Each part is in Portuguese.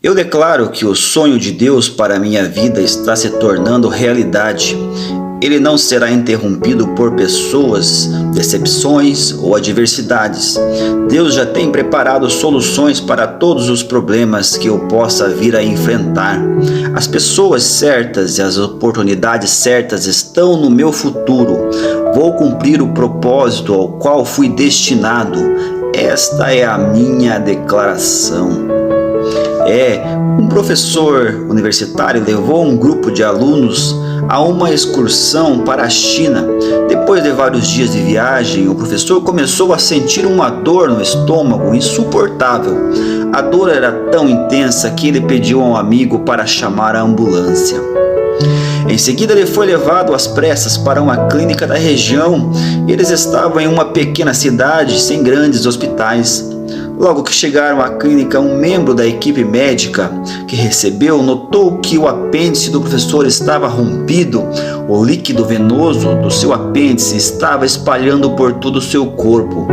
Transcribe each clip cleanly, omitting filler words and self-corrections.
Eu declaro que o sonho de Deus para a minha vida está se tornando realidade. Ele não será interrompido por pessoas, decepções ou adversidades. Deus já tem preparado soluções para todos os problemas que eu possa vir a enfrentar. As pessoas certas e as oportunidades certas estão no meu futuro. Vou cumprir o propósito ao qual fui destinado. Esta é a minha declaração. Um professor universitário levou um grupo de alunos a uma excursão para a China. Depois de vários dias de viagem, o professor começou a sentir uma dor no estômago insuportável. A dor era tão intensa que ele pediu a um amigo para chamar a ambulância. Em seguida, ele foi levado às pressas para uma clínica da região. Eles estavam em uma pequena cidade sem grandes hospitais. Logo que chegaram à clínica, um membro da equipe médica que recebeu notou que o apêndice do professor estava rompido. O líquido venoso do seu apêndice estava espalhando por todo o seu corpo,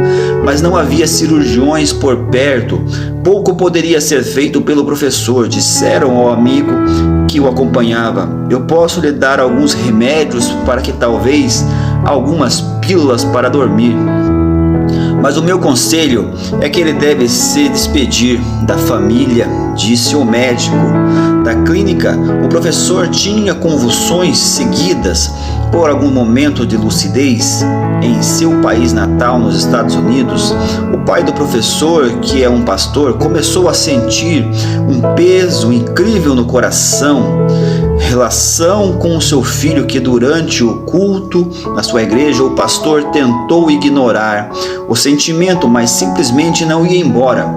mas não havia cirurgiões por perto. Pouco poderia ser feito pelo professor. Disseram ao amigo que o acompanhava: "Eu posso lhe dar alguns remédios para que talvez algumas pílulas para dormir. Mas o meu conselho é que ele deve se despedir da família", disse o médico. Da clínica, o professor tinha convulsões seguidas por algum momento de lucidez. Em seu país natal, nos Estados Unidos, o pai do professor, que é um pastor, começou a sentir um peso incrível no coração. Relação com o seu filho, que durante o culto na sua igreja o pastor tentou ignorar o sentimento, mas simplesmente não ia embora.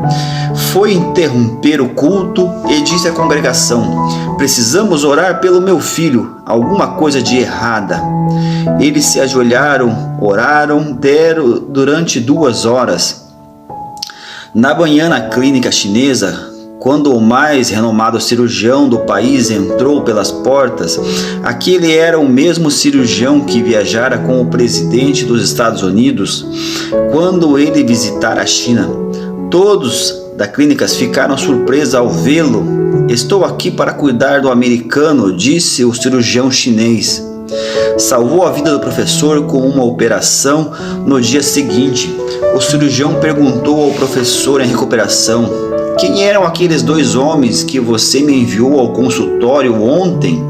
Foi interromper o culto e disse à congregação: "Precisamos orar pelo meu filho, alguma coisa de errada." Eles se ajoelharam, oraram, durante 2 horas. Na manhã, na clínica chinesa, quando o mais renomado cirurgião do país entrou pelas portas, aquele era o mesmo cirurgião que viajara com o presidente dos Estados Unidos quando ele visitara a China. Todos da clínica ficaram surpresos ao vê-lo. "Estou aqui para cuidar do americano", disse o cirurgião chinês. Salvou a vida do professor com uma operação no dia seguinte. O cirurgião perguntou ao professor em recuperação: "Quem eram aqueles 2 homens que você me enviou ao consultório ontem?"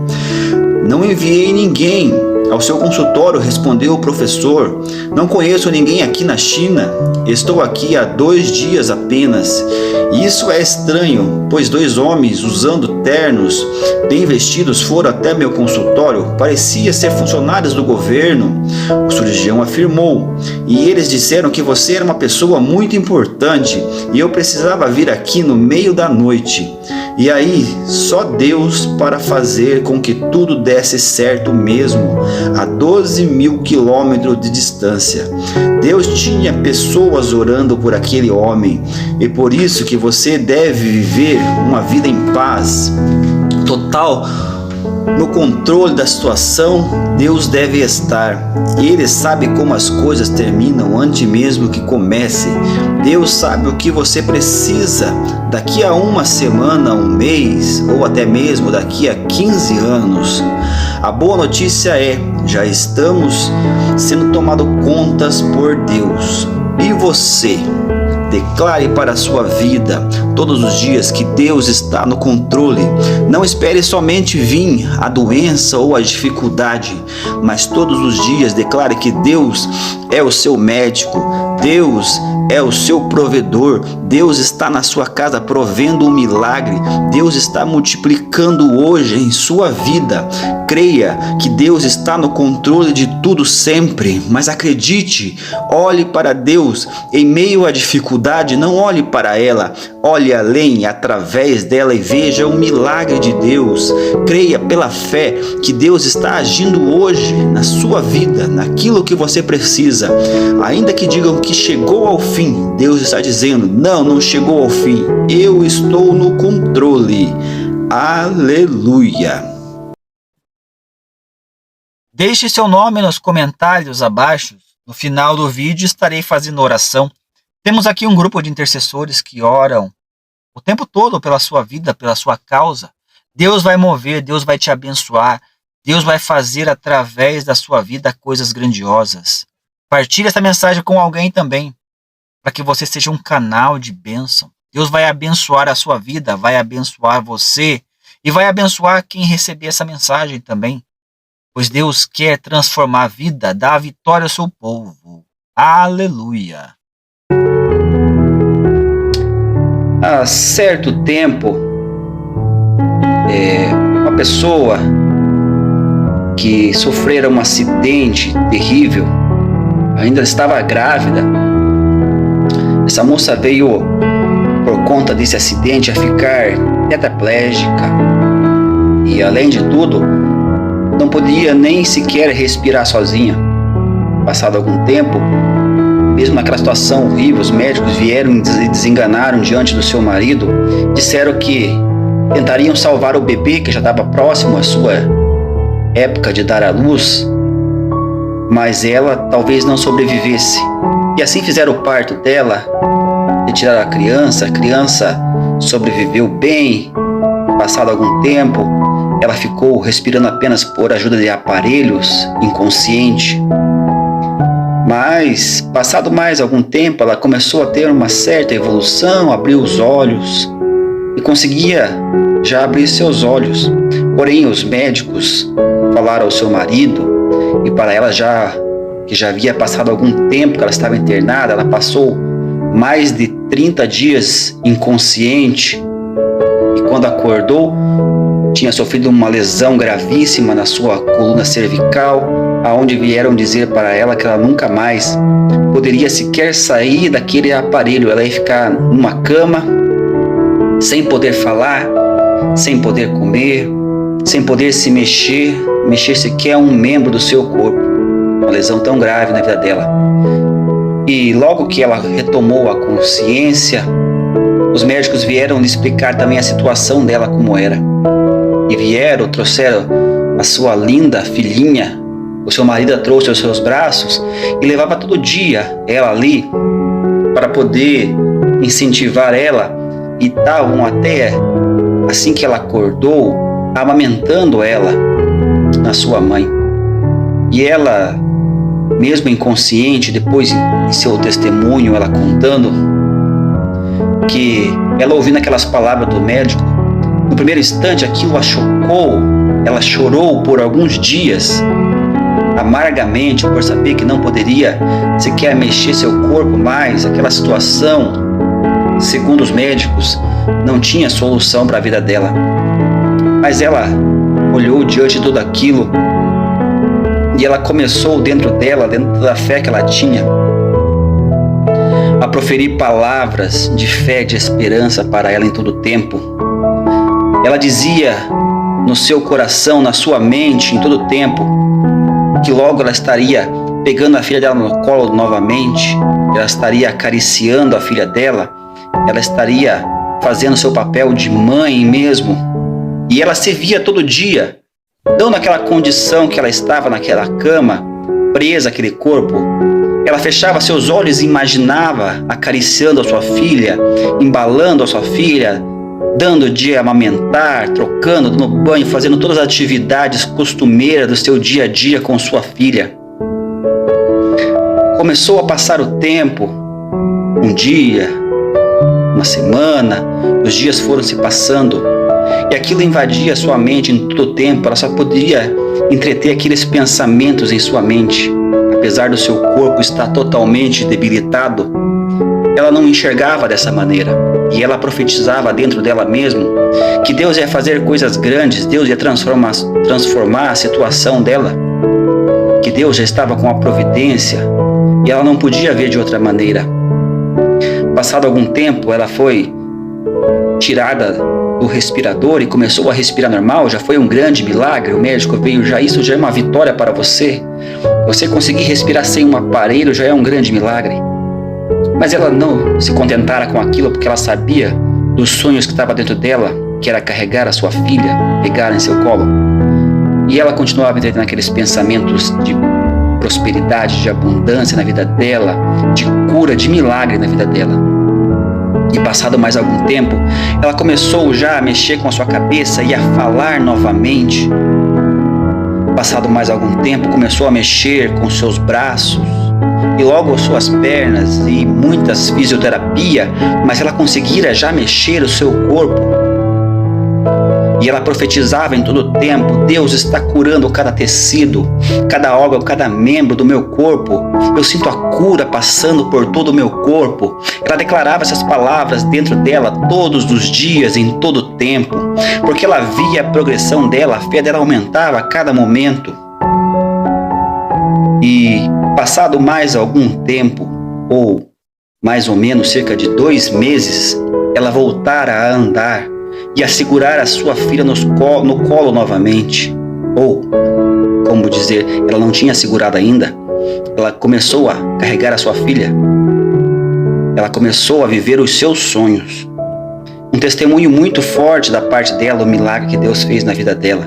"Não enviei ninguém ao seu consultório", respondeu o professor. "Não conheço ninguém aqui na China. Estou aqui há 2 dias apenas. Isso é estranho, pois 2 homens usando ternos, bem vestidos, foram até meu consultório. Parecia ser funcionários do governo." O cirurgião afirmou: "E eles disseram que você era uma pessoa muito importante e eu precisava vir aqui no meio da noite. E aí, só Deus para fazer com que tudo desse certo mesmo, a 12.000 quilômetros de distância. Deus tinha pessoas orando por aquele homem, e por isso que você deve viver uma vida em paz total. No controle da situação, Deus deve estar. Ele sabe como as coisas terminam antes mesmo que comece. Deus sabe o que você precisa daqui a uma semana, um mês ou até mesmo daqui a 15 anos. A boa notícia é: já estamos sendo tomados contas por Deus. E você? Declare para a sua vida todos os dias que Deus está no controle. Não espere somente vir a doença ou a dificuldade, mas todos os dias declare que Deus é o seu médico, Deus é o seu provedor, Deus está na sua casa provendo um milagre, Deus está multiplicando hoje em sua vida. Creia que Deus está no controle de tudo sempre, mas acredite, olhe para Deus em meio à dificuldade, não olhe para ela, olhe além, através dela, e veja o milagre de Deus. Creia pela fé que Deus está agindo hoje na sua vida, naquilo que você precisa. Ainda que digam que chegou ao fim, Deus está dizendo: não chegou ao fim, eu estou no controle. Aleluia! Deixe seu nome nos comentários abaixo. No final do vídeo estarei fazendo oração. Temos aqui um grupo de intercessores que oram o tempo todo pela sua vida, pela sua causa. Deus vai mover, Deus vai te abençoar, Deus vai fazer através da sua vida coisas grandiosas. Partilhe essa mensagem com alguém também, para que você seja um canal de bênção. Deus vai abençoar a sua vida, vai abençoar você e vai abençoar quem receber essa mensagem também. Pois Deus quer transformar a vida, dar a vitória ao seu povo. Aleluia! Há certo tempo, uma pessoa que sofrera um acidente terrível, ainda estava grávida. Essa moça veio, por conta desse acidente, a ficar tetraplégica e, além de tudo, não podia nem sequer respirar sozinha. Passado algum tempo, mesmo naquela situação horrível, os médicos vieram e desenganaram diante do seu marido, disseram que tentariam salvar o bebê, que já estava próximo à sua época de dar à luz, mas ela talvez não sobrevivesse. E assim fizeram o parto dela, retiraram a criança sobreviveu bem. Passado algum tempo, ela ficou respirando apenas por ajuda de aparelhos, inconsciente. Mas, passado mais algum tempo, ela começou a ter uma certa evolução, abriu os olhos e conseguia já abrir seus olhos. Porém, os médicos falaram ao seu marido, e para ela que já havia passado algum tempo que ela estava internada, ela passou mais de 30 dias inconsciente, e quando acordou, tinha sofrido uma lesão gravíssima na sua coluna cervical, aonde vieram dizer para ela que ela nunca mais poderia sequer sair daquele aparelho. Ela ia ficar numa cama, sem poder falar, sem poder comer, sem poder se mexer sequer um membro do seu corpo. Uma lesão tão grave na vida dela. E logo que ela retomou a consciência, os médicos vieram lhe explicar também a situação dela como era. E trouxeram a sua linda filhinha. O seu marido a trouxe aos seus braços e levava todo dia ela ali para poder incentivar ela, e estavam até, assim que ela acordou, amamentando ela na sua mãe. E ela, mesmo inconsciente, depois em seu testemunho, ela contando que ela, ouvindo aquelas palavras do médico, no primeiro instante aquilo a chocou. Ela chorou por alguns dias amargamente por saber que não poderia sequer mexer seu corpo mais. Aquela situação, segundo os médicos, não tinha solução para a vida dela. Mas ela olhou diante de tudo aquilo e ela começou dentro da fé que ela tinha, a proferir palavras de fé, de esperança para ela em todo o tempo. Ela dizia no seu coração, na sua mente, em todo o tempo, que logo ela estaria pegando a filha dela no colo novamente, ela estaria acariciando a filha dela, ela estaria fazendo seu papel de mãe mesmo. E ela se via todo dia, não naquela condição que ela estava naquela cama, presa àquele corpo. Ela fechava seus olhos e imaginava acariciando a sua filha, embalando a sua filha, dando de amamentar, trocando, dando banho, fazendo todas as atividades costumeiras do seu dia a dia com sua filha. Começou a passar o tempo, um dia, uma semana, os dias foram se passando e aquilo invadia sua mente em todo o tempo. Ela só poderia entreter aqueles pensamentos em sua mente. Apesar do seu corpo estar totalmente debilitado, ela não enxergava dessa maneira. E ela profetizava dentro dela mesma que Deus ia fazer coisas grandes, Deus ia transformar a situação dela, que Deus já estava com a providência e ela não podia ver de outra maneira. Passado algum tempo, ela foi tirada do respirador e começou a respirar normal. Já foi um grande milagre. O médico veio, isso já é uma vitória para você. Você conseguir respirar sem um aparelho já é um grande milagre. Mas ela não se contentara com aquilo, porque ela sabia dos sonhos que estava dentro dela, que era carregar a sua filha, pegar em seu colo. E ela continuava entendendo aqueles pensamentos de prosperidade, de abundância na vida dela, de cura, de milagre na vida dela. E passado mais algum tempo, ela começou já a mexer com a sua cabeça e a falar novamente. Passado mais algum tempo, começou a mexer com seus braços e logo suas pernas e muitas fisioterapia, mas ela conseguira já mexer o seu corpo. E ela profetizava em todo o tempo: Deus está curando cada tecido, cada órgão, cada membro do meu corpo. Eu sinto a cura passando por todo o meu corpo. Ela declarava essas palavras dentro dela todos os dias, em todo o tempo, porque ela via a progressão dela, a fé dela aumentava a cada momento. E passado mais algum tempo, ou mais ou menos cerca de 2 meses, ela voltara a andar e a segurar a sua filha no colo novamente. Ou, como dizer, ela não tinha segurado ainda. Ela começou a carregar a sua filha. Ela começou a viver os seus sonhos. Um testemunho muito forte da parte dela, o milagre que Deus fez na vida dela.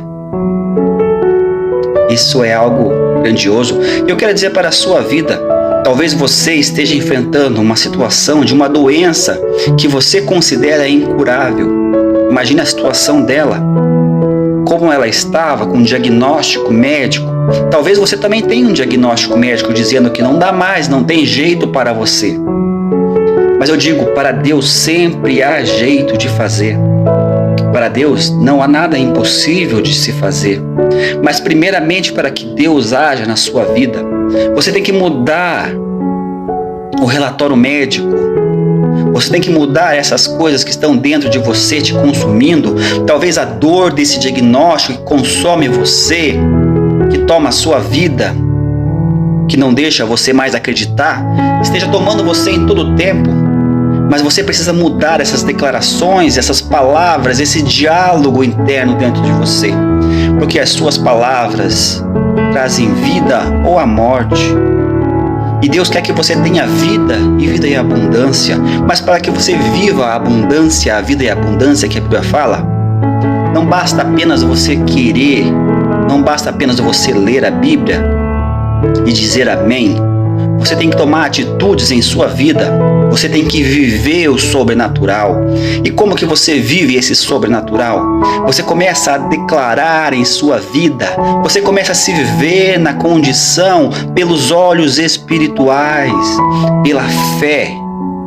Isso é algo grandioso. Eu quero dizer para a sua vida, talvez você esteja enfrentando uma situação de uma doença que você considera incurável. Imagine a situação dela, como ela estava com um diagnóstico médico. Talvez você também tenha um diagnóstico médico dizendo que não dá mais, não tem jeito para você. Mas eu digo, para Deus sempre há jeito de fazer. Para Deus não há nada impossível de se fazer. Mas primeiramente, para que Deus haja na sua vida, você tem que mudar o relatório médico. Você tem que mudar essas coisas que estão dentro de você te consumindo. Talvez a dor desse diagnóstico que consome você, que toma a sua vida, que não deixa você mais acreditar, esteja tomando você em todo o tempo. Mas você precisa mudar essas declarações, essas palavras, esse diálogo interno dentro de você. Porque as suas palavras trazem vida ou a morte. E Deus quer que você tenha vida e vida e abundância. Mas para que você viva a abundância, a vida e a abundância que a Bíblia fala, não basta apenas você querer, não basta apenas você ler a Bíblia e dizer amém. Você tem que tomar atitudes em sua vida. Você tem que viver o sobrenatural. E como que você vive esse sobrenatural? Você começa a declarar em sua vida. Você começa a se ver na condição pelos olhos espirituais, pela fé.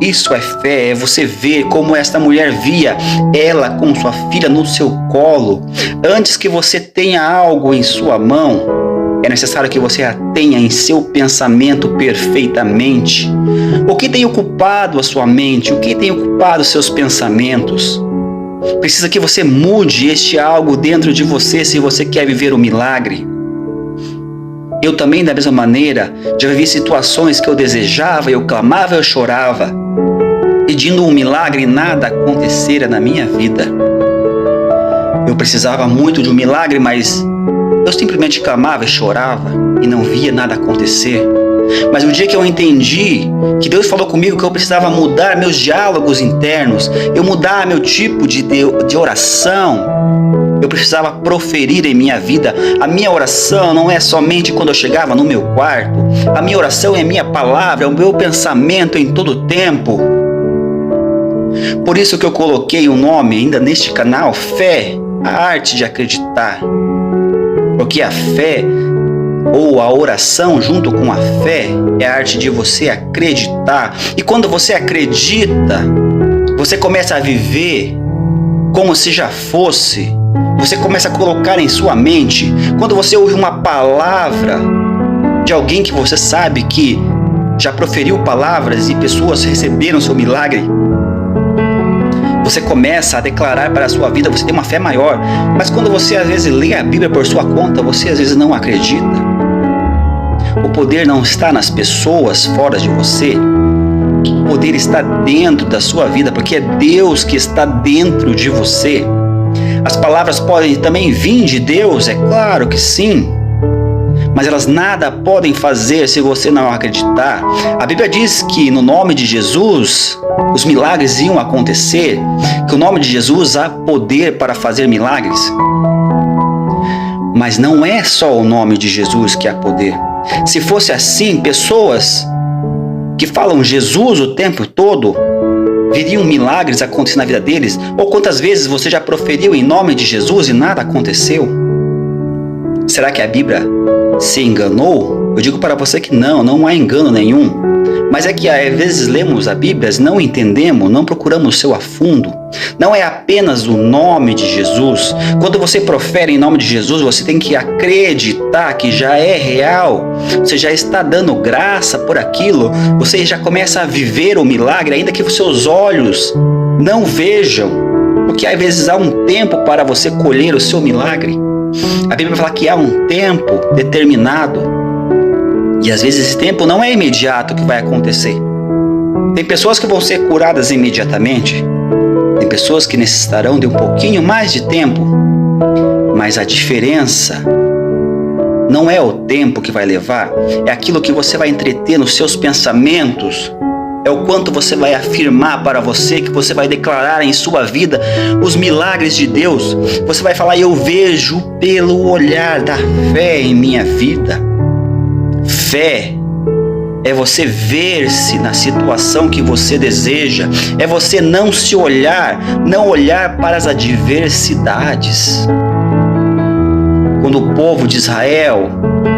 Isso é fé, é você ver como esta mulher via ela com sua filha no seu colo. Antes que você tenha algo em sua mão, é necessário que você a tenha em seu pensamento perfeitamente. O que tem ocupado a sua mente? O que tem ocupado os seus pensamentos? Precisa que você mude este algo dentro de você se você quer viver o milagre. Eu também, da mesma maneira, já vivi situações que eu desejava, eu clamava, eu chorava, pedindo um milagre e nada acontecera na minha vida. Eu precisava muito de um milagre, mas eu simplesmente clamava e chorava e não via nada acontecer. Mas o dia que eu entendi que Deus falou comigo que eu precisava mudar meus diálogos internos, eu mudar meu tipo de oração, eu precisava proferir em minha vida. A minha oração não é somente quando eu chegava no meu quarto. A minha oração é a minha palavra, é o meu pensamento em todo o tempo. Por isso que eu coloquei o nome ainda neste canal, Fé, a arte de acreditar. Porque a fé, ou a oração junto com a fé, é a arte de você acreditar. E quando você acredita, você começa a viver como se já fosse. Você começa a colocar em sua mente. Quando você ouve uma palavra de alguém que você sabe que já proferiu palavras e pessoas receberam seu milagre, você começa a declarar para a sua vida, você tem uma fé maior. Mas quando você às vezes lê a Bíblia por sua conta, você às vezes não acredita. O poder não está nas pessoas fora de você. O poder está dentro da sua vida, porque é Deus que está dentro de você. As palavras podem também vir de Deus, é claro que sim. Mas elas nada podem fazer se você não acreditar. A Bíblia diz que no nome de Jesus os milagres iam acontecer, que o nome de Jesus há poder para fazer milagres. Mas não é só o nome de Jesus que há poder. Se fosse assim, pessoas que falam Jesus o tempo todo, Viriam milagres acontecendo na vida deles? Ou quantas vezes você já proferiu em nome de Jesus e nada aconteceu? Será que a Bíblia se enganou? Eu digo para você que não há engano nenhum. Mas é que às vezes lemos a Bíblia, não entendemos, não procuramos o seu a fundo. Não é apenas o nome de Jesus. Quando você profere em nome de Jesus, você tem que acreditar que já é real. Você já está dando graça por aquilo. Você já começa a viver o milagre, ainda que os seus olhos não vejam. Porque às vezes há um tempo para você colher o seu milagre. A Bíblia fala que há um tempo determinado. E às vezes esse tempo não é imediato que vai acontecer. Tem pessoas que vão ser curadas imediatamente. Tem pessoas que necessitarão de um pouquinho mais de tempo. Mas a diferença não é o tempo que vai levar, é aquilo que você vai entreter nos seus pensamentos. É o quanto você vai afirmar para você, que você vai declarar em sua vida os milagres de Deus. Você vai falar: eu vejo pelo olhar da fé em minha vida. Fé é você ver-se na situação que você deseja. É você não olhar para as adversidades. Quando o povo de Israel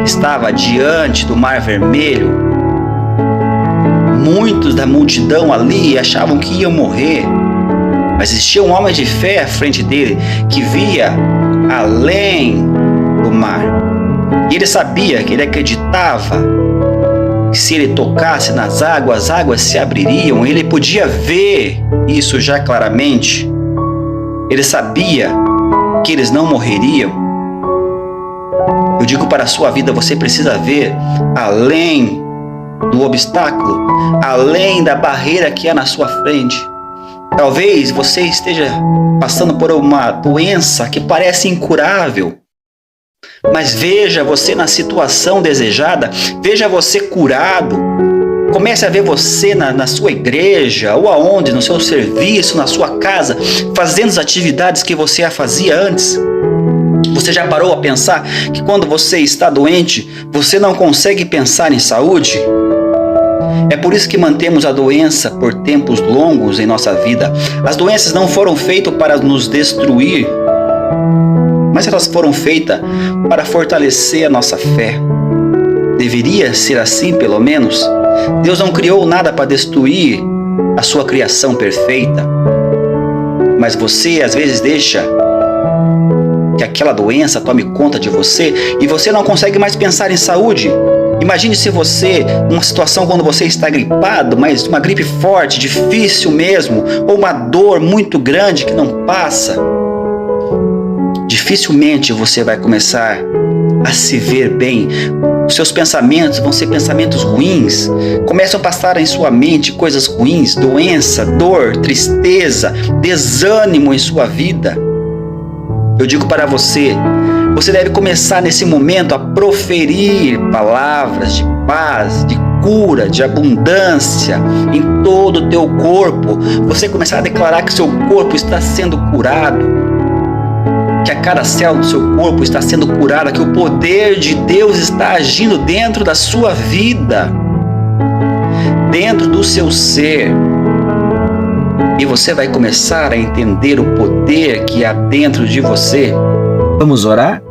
estava diante do Mar Vermelho, muitos da multidão ali achavam que iam morrer. Mas existia um homem de fé à frente dele, que via além do mar. E ele sabia, que ele acreditava que se ele tocasse nas águas, as águas se abririam. Ele podia ver isso já claramente. Ele sabia que eles não morreriam. Eu digo para a sua vida, você precisa ver além do obstáculo, além da barreira que há na sua frente. Talvez você esteja passando por uma doença que parece incurável. Mas veja você na situação desejada, veja você curado. Comece a ver você na sua igreja, ou aonde, no seu serviço, na sua casa, fazendo as atividades que você fazia antes. Você já parou a pensar que quando você está doente, você não consegue pensar em saúde? É por isso que mantemos a doença por tempos longos em nossa vida. As doenças não foram feitas para nos destruir, mas elas foram feitas para fortalecer a nossa fé. Deveria ser assim, pelo menos. Deus não criou nada para destruir a sua criação perfeita. Mas você, às vezes, deixa que aquela doença tome conta de você e você não consegue mais pensar em saúde. Imagine se você, numa situação quando você está gripado, mas uma gripe forte, difícil mesmo, ou uma dor muito grande que não passa. Dificilmente você vai começar a se ver bem. Os seus pensamentos vão ser pensamentos ruins. Começam a passar em sua mente coisas ruins, doença, dor, tristeza, desânimo em sua vida. Eu digo para você, você deve começar nesse momento a proferir palavras de paz, de cura, de abundância em todo o teu corpo. Você começar a declarar que seu corpo está sendo curado, que a cada célula do seu corpo está sendo curada, que o poder de Deus está agindo dentro da sua vida, dentro do seu ser. E você vai começar a entender o poder que há dentro de você. Vamos orar?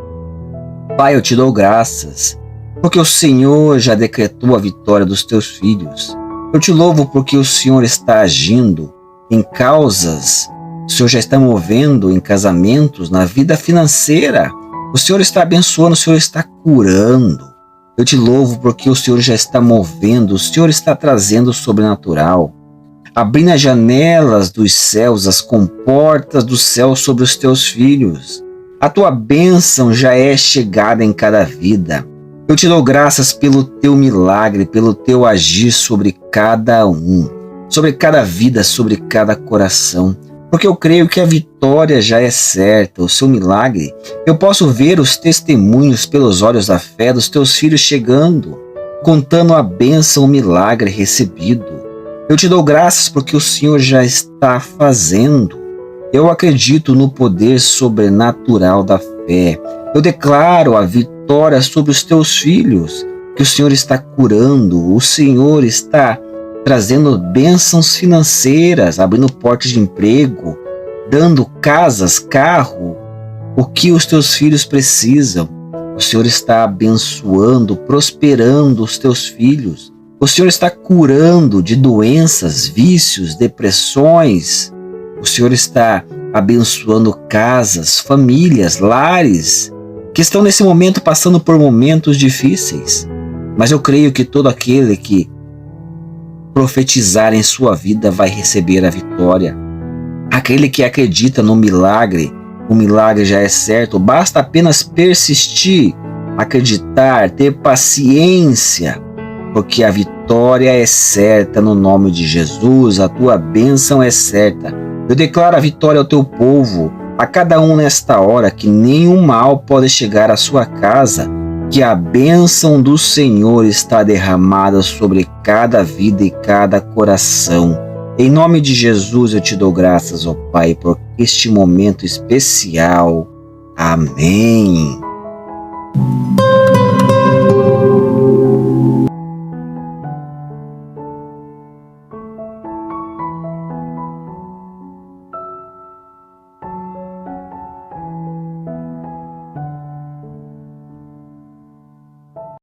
Pai, eu te dou graças, porque o Senhor já decretou a vitória dos teus filhos. Eu te louvo porque o Senhor está agindo em causas. O Senhor já está movendo em casamentos, na vida financeira. O Senhor está abençoando, o Senhor está curando. Eu te louvo porque o Senhor já está movendo, o Senhor está trazendo o sobrenatural. Abrindo as janelas dos céus, as comportas do céu sobre os teus filhos. A tua bênção já é chegada em cada vida. Eu te dou graças pelo teu milagre, pelo teu agir sobre cada um, sobre cada vida, sobre cada coração. Porque eu creio que a vitória já é certa, o seu milagre. Eu posso ver os testemunhos pelos olhos da fé dos teus filhos chegando, contando a bênção, o milagre recebido. Eu te dou graças porque o Senhor já está fazendo. Eu acredito no poder sobrenatural da fé. Eu declaro a vitória sobre os teus filhos, que o Senhor está curando, o Senhor está trazendo bênçãos financeiras, abrindo portas de emprego, dando casas, carro, o que os teus filhos precisam. O Senhor está abençoando, prosperando os teus filhos. O Senhor está curando de doenças, vícios, depressões. O Senhor está abençoando casas, famílias, lares que estão nesse momento passando por momentos difíceis. Mas eu creio que todo aquele que profetizar em sua vida vai receber a vitória. Aquele que acredita no milagre, o milagre já é certo, basta apenas persistir, acreditar, ter paciência, porque a vitória é certa no nome de Jesus, a tua bênção é certa. Eu declaro a vitória ao teu povo, a cada um nesta hora, que nenhum mal pode chegar à sua casa, que a bênção do Senhor está derramada sobre cada vida e cada coração. Em nome de Jesus eu te dou graças, ó Pai, por este momento especial. Amém.